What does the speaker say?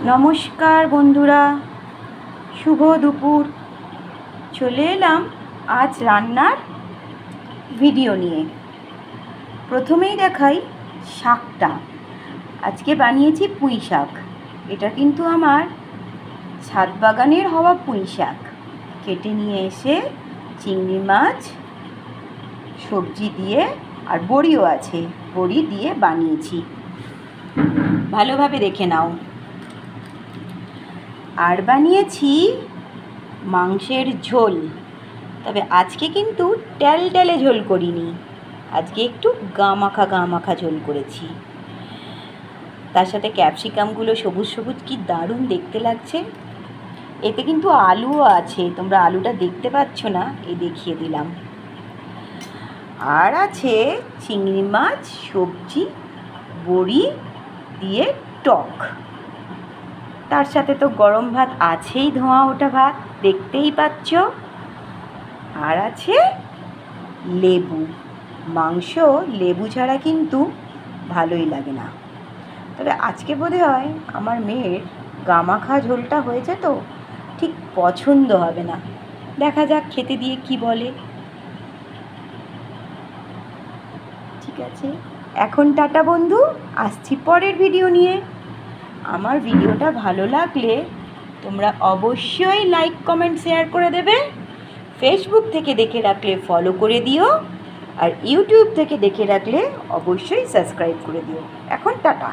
নমস্কার বন্ধুরা, শুভ দুপুর। চলে এলাম আজ রান্নার ভিডিও নিয়ে। প্রথমেই দেখাই শাকটা। আজকে বানিয়েছি পুঁই শাক। এটা কিন্তু আমার ছাদ বাগানের হওয়া পুঁই শাক। কেটে নিয়ে এসে চিংড়ি মাছ, সবজি দিয়ে আর বড়িও আছে, বড়ি দিয়ে বানিয়েছি। ভালোভাবে দেখে নাও। আর বানিয়েছি মাংসের ঝোল। তবে আজকে কিন্তু ট্যালট্যালে ঝোল করিনি, আজকে একটু গা মাখা ঝোল করেছি। তার সাথে ক্যাপসিকামগুলো সবুজ সবুজ কি দারুণ দেখতে লাগছে। এতে কিন্তু আলুও আছে, তোমরা আলুটা দেখতে পাচ্ছ না, এই দেখিয়ে দিলাম। আর আছে চিংড়ি মাছ, সবজি, বড়ি দিয়ে টক। তার সাথে তো গরম ভাত আছেই, ধোঁয়া ওঠা ভাত দেখতেই পাচ্ছ। আর আছে লেবু। মাংস লেবু ছাড়া কিন্তু ভালোই লাগে না। তবে আজকে বোধহয় হয় আমার মেয়ের গামাখা ঝোলটা হয়েছে তো ঠিক পছন্দ হবে না। দেখা যাক খেতে দিয়ে কি বলে। ঠিক আছে, এখন টাটা বন্ধু, আসছি পরের ভিডিও নিয়ে। আমার ভিডিওটা ভালো লাগলে তোমরা অবশ্যই লাইক, কমেন্ট, শেয়ার করে দেবে। ফেসবুক থেকে দেখে রাখলে ফলো করে দিও, আর ইউটিউব থেকে দেখে রাখলে অবশ্যই সাবস্ক্রাইব করে দিও। এখন টাটা।